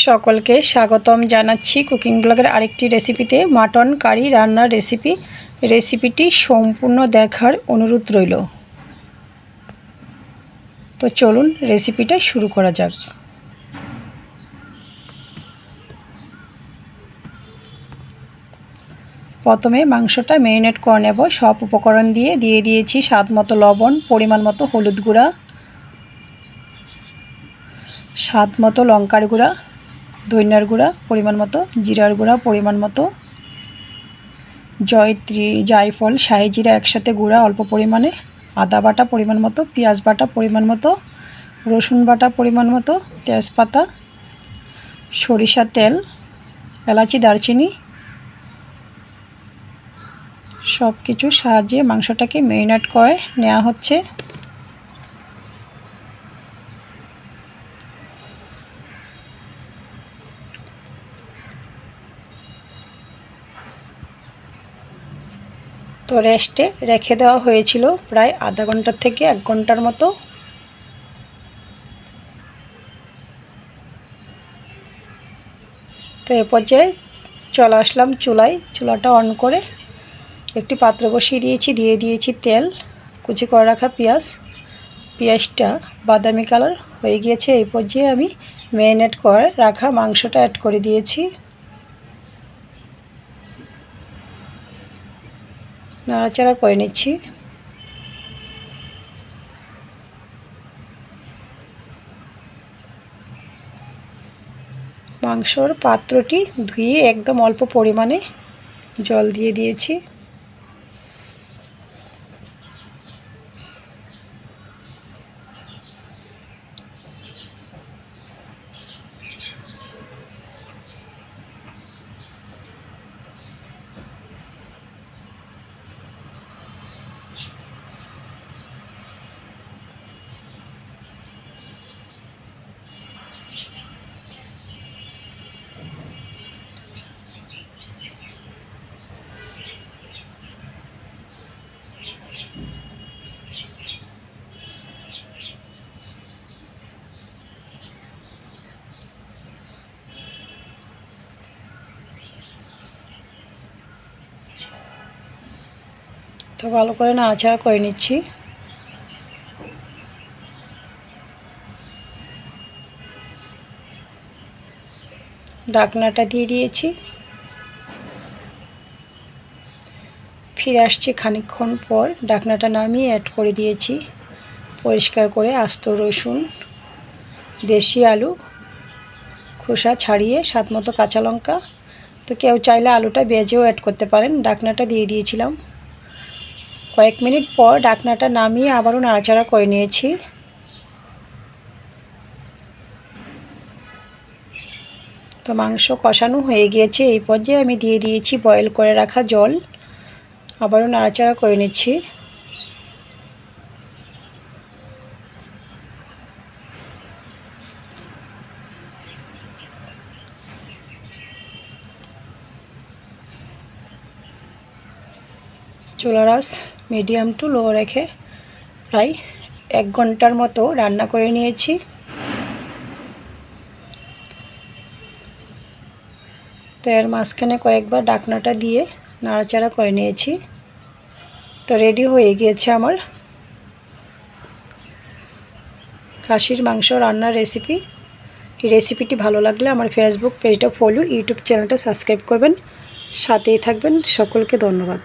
সকলকে স্বাগতম জানাচ্ছি কুকিং ব্লগের আরেকটি রেসিপিতে। মাটন কারি রান্নার রেসিপিটি সম্পূর্ণ দেখার অনুরোধ রইল। তো চলুন রেসিপিটা শুরু করা যাক। প্রথমে মাংসটা ম্যারিনেট করে নেব। সব উপকরণ দিয়ে দিয়েছি স্বাদ মতো লবণ, পরিমাণ মতো হলুদ গুঁড়া, স্বাদ মতো লঙ্কার গুঁড়া, ধনিয়ার গুঁড়া পরিমাণ মতো, জিরার গুঁড়া পরিমাণ মতো, জয়ত্রী, জায়ফল, শাহি জিরা একসাথে গুঁড়া অল্প পরিমাণে, আদা বাটা পরিমাণ মতো, পেঁয়াজ বাটা পরিমাণ মতো, রসুন বাটা পরিমাণ মতো, তেজপাতা, সরিষার তেল, এলাচি, দারচিনি সব কিছুর সাহায্যে মাংসটাকে ম্যারিনেট করে নেওয়া হচ্ছে। তো রেস্টে রেখে দেওয়া হয়েছিল প্রায় আধা ঘন্টা থেকে 1 ঘন্টার মতো। তো এ পর্যায়ে চলে আসলাম চুলায়। চুলাটা অন করে একটি পাত্র বসিয়ে দিয়েছি তেল, কুচি করে রাখা পেঁয়াজটা বাদামি কালার হয়ে গিয়েছে। এই পর্যায়ে আমি ম্যারিনেট করে রাখা মাংসটা অ্যাড করে দিয়েছি। নাড়াচাড়া করে নিচ্ছি। মাংসর পাত্রটি ধুয়ে একদম অল্প পরিমাণে জল দিয়ে দিয়েছি। তো ভালো করে নাড়াচাড়া করে নিচ্ছি। ঢাকনাটা দিয়ে দিয়েছি। ফিরে আসছি খানিকক্ষণ পর। ঢাকনাটা নামিয়ে অ্যাড করে দিয়েছি পরিষ্কার করে আস্ত রসুন, দেশি আলু খোসা ছাড়িয়ে, স্বাদ মতো কাঁচা লঙ্কা। তো কেউ চাইলে আলুটা ভেজেও অ্যাড করতে পারেন। ঢাকনাটা দিয়ে দিয়েছিলাম। কয়েক মিনিট পর ঢাকনাটা নামিয়ে আবারও নাড়াচাড়া করে নিয়েছি। তো মাংস কষানো হয়ে গিয়েছে। এই পর্যায়ে আমি দিয়ে দিয়েছি বয়েল করে রাখা জল। আবারও নাড়াচাড়া করে নিচ্ছি। চুলার আঁচ মিডিয়াম টু লো রেখে প্রায় 1 ঘন্টার মতো রান্না করে নিয়েছি। তো এর মাঝখানে কয়েকবার ঢাকনাটা দিয়ে নাড়াচাড়া করে নিয়েছি। তো রেডি হয়ে গিয়েছে আমার খাসির মাংস রান্নার রেসিপি। এই রেসিপিটি ভালো লাগলে আমার ফেসবুক পেজটা ফলো, ইউটিউব চ্যানেলটা সাবস্ক্রাইব করবেন, সাথেই থাকবেন। সকলকে ধন্যবাদ।